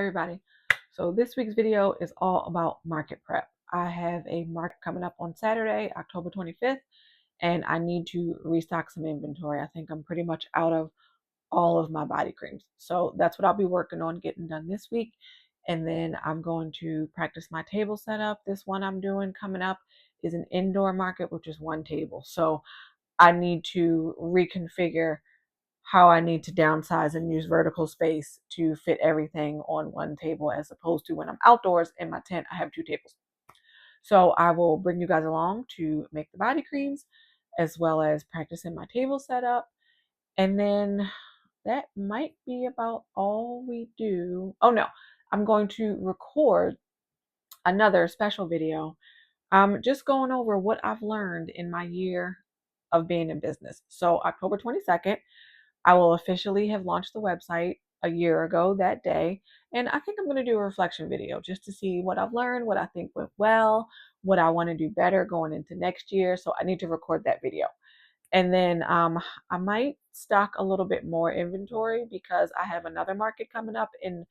everybody. So this week's video is all about market prep. I have a market coming up on Saturday, October 25th, and I need to restock some inventory. I think I'm pretty much out of all of my body creams. So that's what I'll be working on getting done this week. And then I'm going to practice my table setup. This one I'm doing coming up is an indoor market, which is one table. So I need to reconfigure how I need to downsize and use vertical space to fit everything on one table, as opposed to when I'm outdoors in my tent, I have two tables. So I will bring you guys along to make the body creams as well as practicing my table setup. And then that might be about all we do. Oh no, I'm going to record another special video. Just going over what I've learned in my year of being in business. So October 22nd, I will officially have launched the website a year ago that day. And I think I'm going to do a reflection video just to see what I've learned, what I think went well, what I want to do better going into next year. So I need to record that video. And then I might stock a little bit more inventory because I have another market coming up in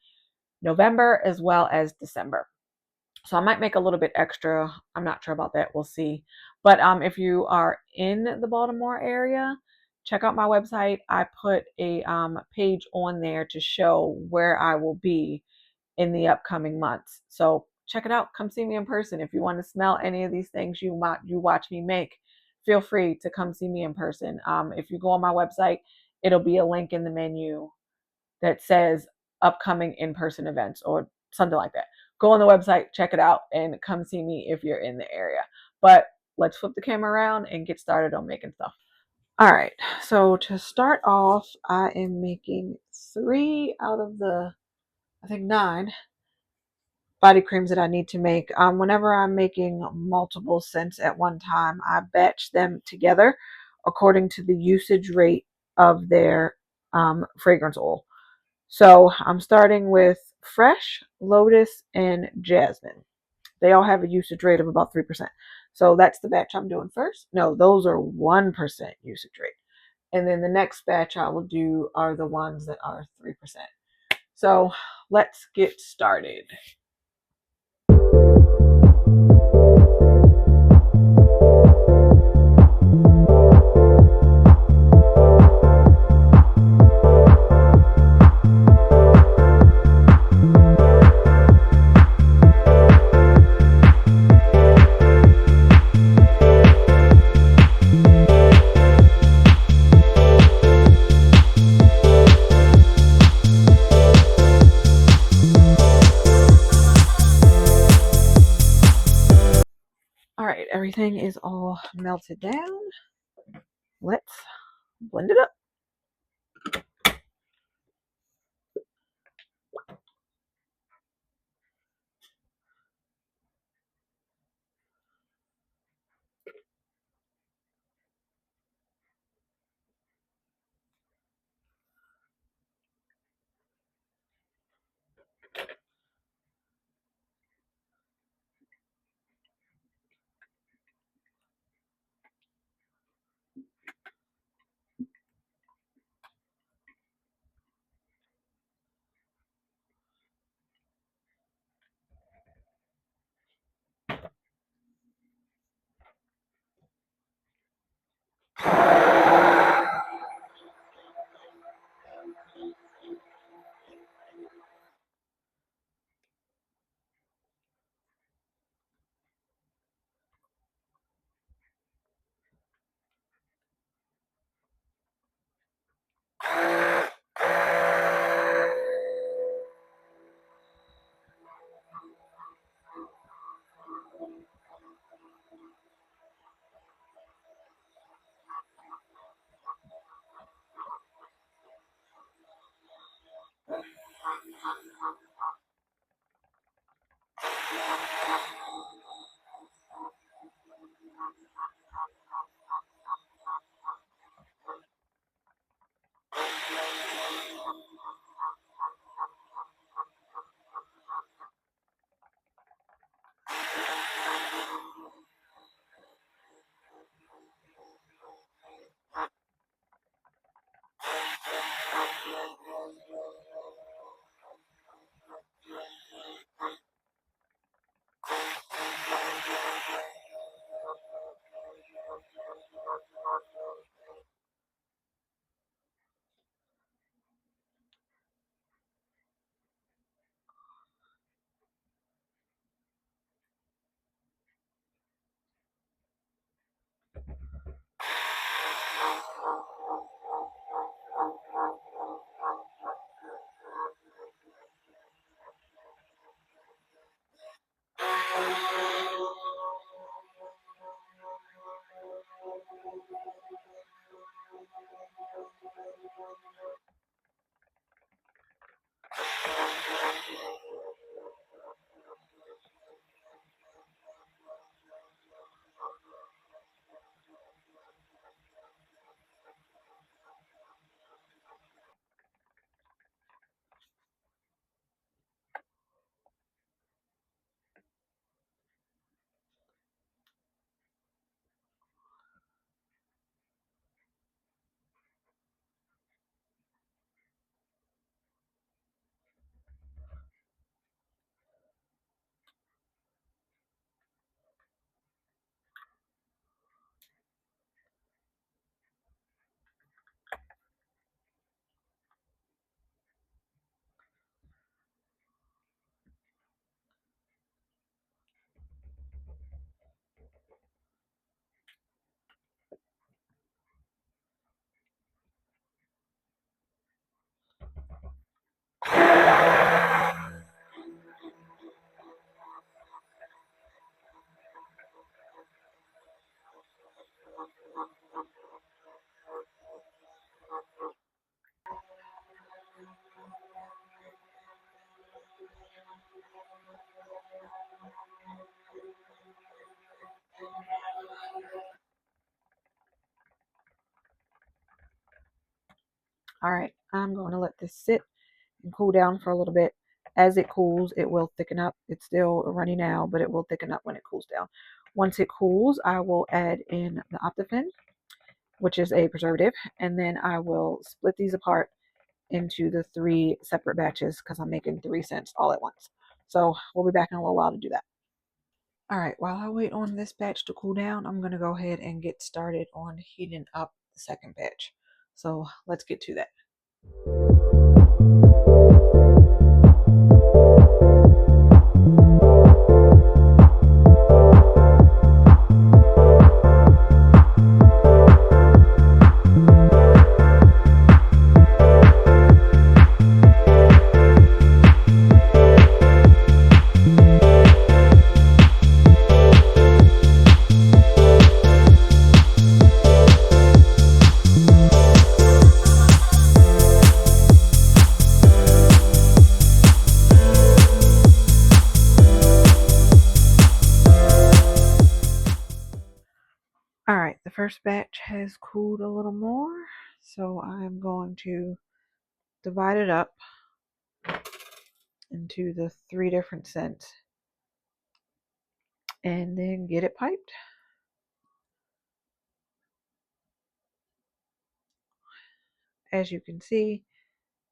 November as well as December. So I might make a little bit extra. I'm not sure about that. We'll see. But if you are in the Baltimore area, check out my website. I put a page on there to show where I will be in the upcoming months. So check it out. Come see me in person. If you want to smell any of these things you watch me make, feel free to come see me in person. If you go on my website, it'll be a link in the menu that says upcoming in-person events or something like that. Go on the website, check it out, and come see me if you're in the area. But let's flip the camera around and get started on making stuff. All right, so to start off, I am making 3 out of the, I think 9 body creams that I need to make. Whenever I'm making multiple scents at one time, I batch them together according to the usage rate of their fragrance oil. So I'm starting with fresh, lotus, and jasmine. They all have a usage rate of about 3%. So that's the batch I'm doing first. No, those are 1% usage rate. And then the next batch I will do are the ones that are 3%. So let's get started. All right, everything is all melted down. Let's blend it up. All right, I'm going to let this sit and cool down for a little bit. As it cools, it will thicken up. It's still runny now, but it will thicken up when it cools down. Once it cools, I will add in the Optifin, which is a preservative, and then I will split these apart into the 3 separate batches because I'm making 3 scents all at once. So we'll be back in a little while to do that. All right, while I wait on this batch to cool down, I'm going to go ahead and get started on heating up the second batch. So let's get to that. All right, the first batch has cooled a little more, so I'm going to divide it up into the 3 different scents and then get it piped. As you can see,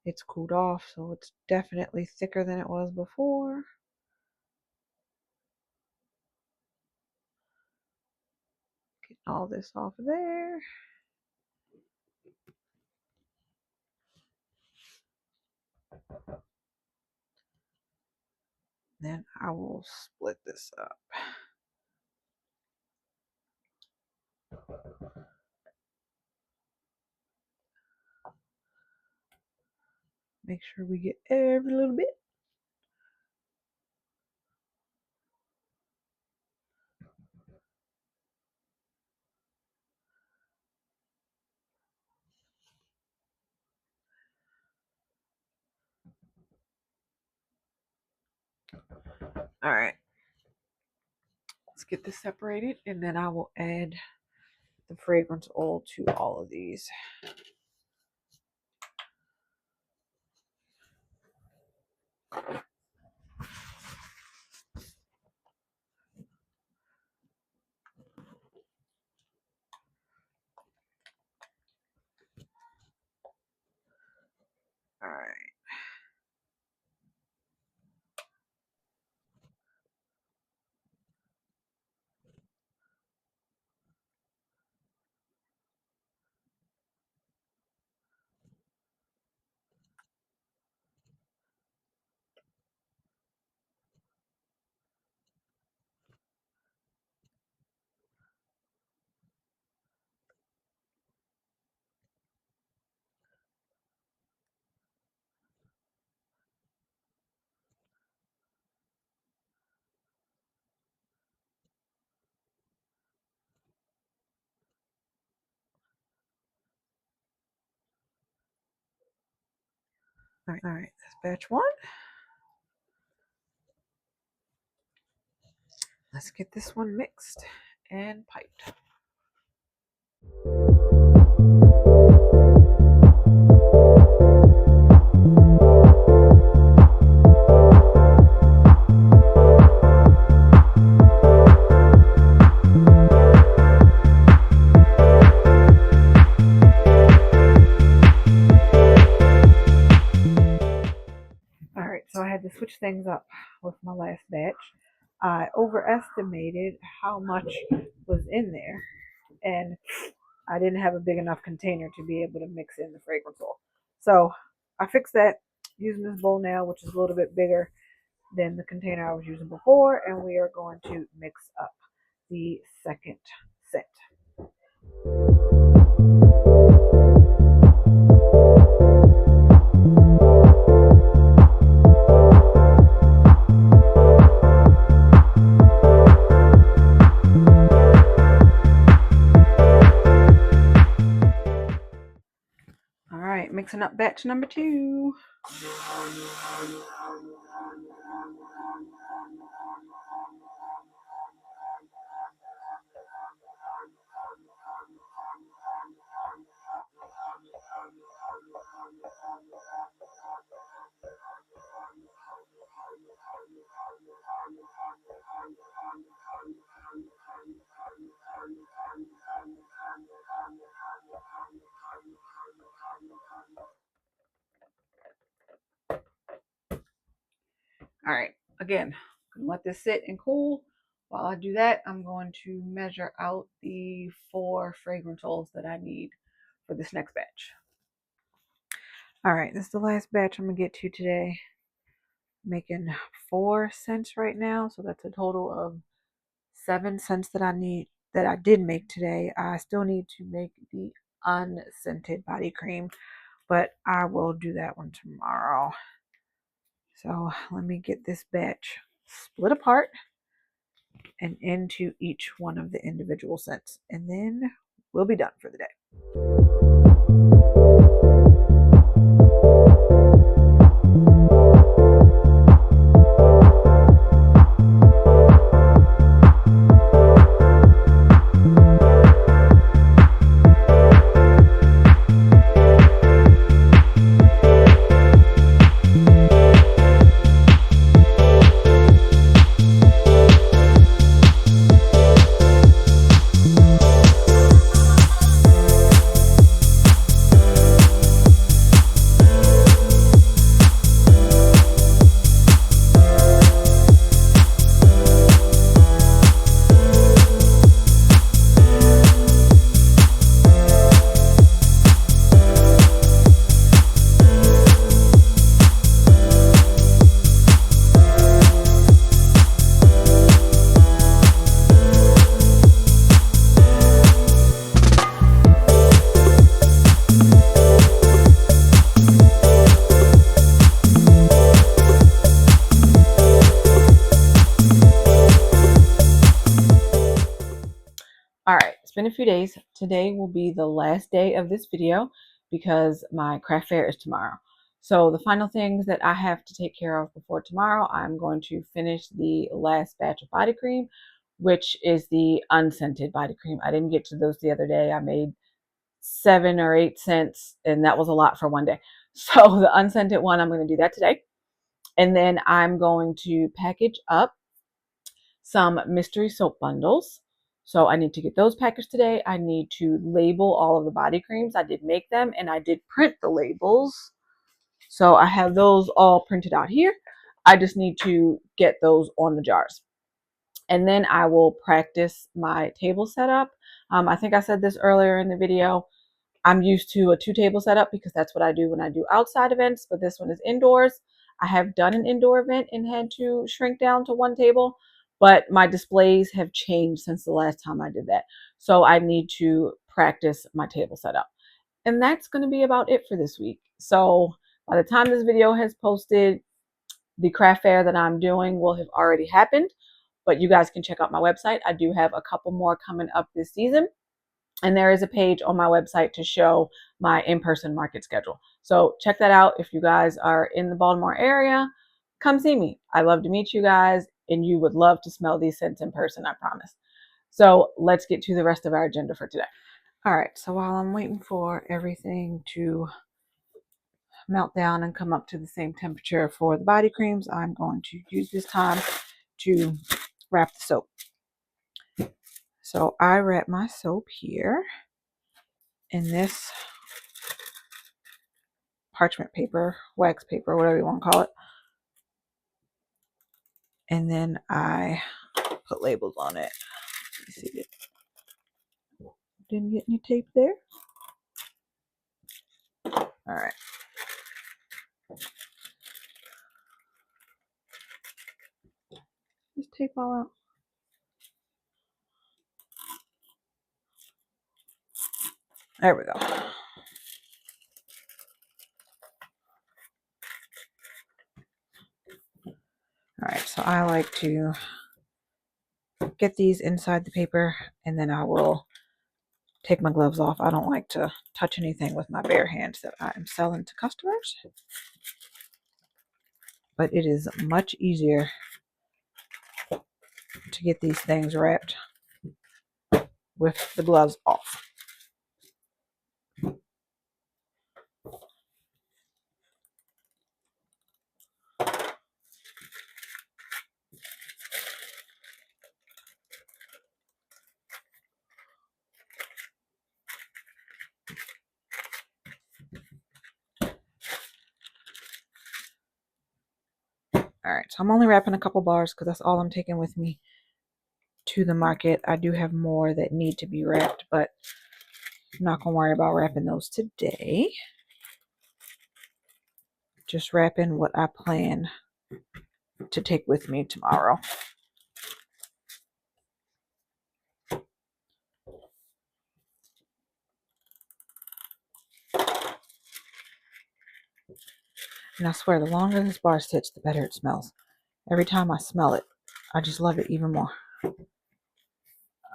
it's cooled off, so it's definitely thicker than it was before. Get all this off of there. Then I will split this up. Make sure we get every little bit. All right, let's get this separated, and then I will add the fragrance oil to all of these. All right. All right, that's batch one. Let's get this one mixed and piped. So I had to switch things up with my last batch. I overestimated how much was in there, and I didn't have a big enough container to be able to mix in the fragrance oil. So I fixed that using this bowl now, which is a little bit bigger than the container I was using before, and we are going to mix up the second set. All right, mixing up batch number 2. All right, again, I'm gonna let this sit and cool. While I do that, I'm going to measure out the 4 fragrance oils that I need for this next batch. All right, this is the last batch I'm gonna get to today. Making 4 scents right now, so that's a total of 7 scents that I did make today. I still need to make the unscented body cream, but I will do that one tomorrow. So let me get this batch split apart and into each one of the individual scents, and then we'll be done for the day. All right, it's been a few days. Today will be the last day of this video because my craft fair is tomorrow. So the final things that I have to take care of before tomorrow, I'm going to finish the last batch of body cream, which is the unscented body cream. I didn't get to those the other day. I made 7 or 8 scents, and that was a lot for one day. So the unscented one, I'm going to do that today. And then I'm going to package up some mystery soap bundles. So I need to get those packaged today. I need to label all of the body creams. I did make them and I did print the labels. So I have those all printed out here. I just need to get those on the jars. And then I will practice my table setup. I think I said this earlier in the video. I'm used to a 2-table setup because that's what I do when I do outside events, but this one is indoors. I have done an indoor event and had to shrink down to 1 table, but my displays have changed since the last time I did that. So I need to practice my table setup. And that's going to be about it for this week. So by the time this video has posted, the craft fair that I'm doing will have already happened, but you guys can check out my website. I do have a couple more coming up this season. And there is a page on my website to show my in-person market schedule. So check that out. If you guys are in the Baltimore area, come see me. I love to meet you guys, and you would love to smell these scents in person, I promise. So let's get to the rest of our agenda for today. All right, so while I'm waiting for everything to melt down and come up to the same temperature for the body creams, I'm going to use this time to wrap the soap. So I wrap my soap here in this parchment paper, wax paper, whatever you want to call it. And then I put labels on it. You see it? Didn't get any tape there. All right. Just tape all out. There we go. All right, so I like to get these inside the paper, and then I will take my gloves off. I don't like to touch anything with my bare hands that I am selling to customers. But it is much easier to get these things wrapped with the gloves off. All right, so I'm only wrapping a couple bars because that's all I'm taking with me to the market. I do have more that need to be wrapped, but I'm not going to worry about wrapping those today. Just wrapping what I plan to take with me tomorrow. And I swear, the longer this bar sits, the better it smells. Every time I smell it, I just love it even more. All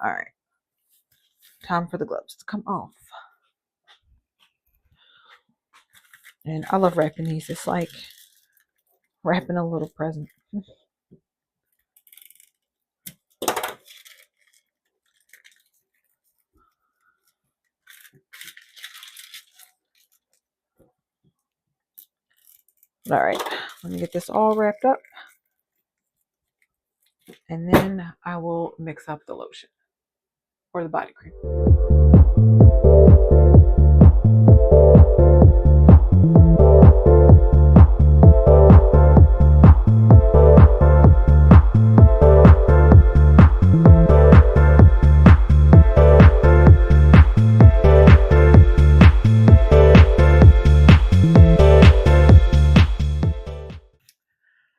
right. Time for the gloves to come off. And I love wrapping these. It's like wrapping a little present. All right. Let me get this all wrapped up. And then I will mix up the lotion or the body cream.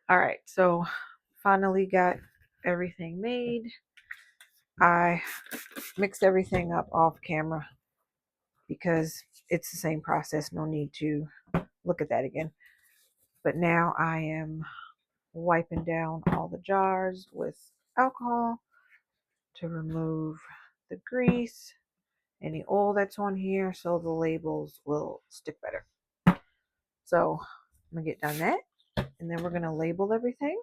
All right, so finally got everything made. I mixed everything up off camera because it's the same process. No need to look at that again. But now I am wiping down all the jars with alcohol to remove the grease, any oil that's on here, so the labels will stick better. So I'm gonna get done that, and then we're gonna label everything,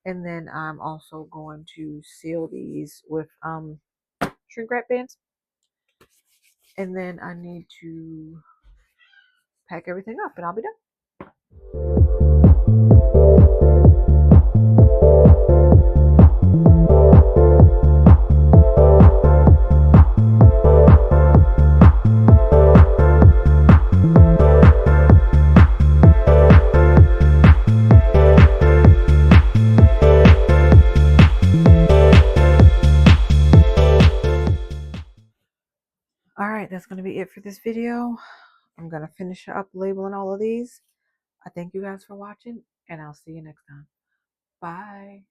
and then I'm also going to seal these with shrink wrap bands, and then I need to pack everything up, and I'll be done. All right, that's going to be it for this video. I'm going to finish up labeling all of these. I thank you guys for watching, and I'll see you next time. Bye.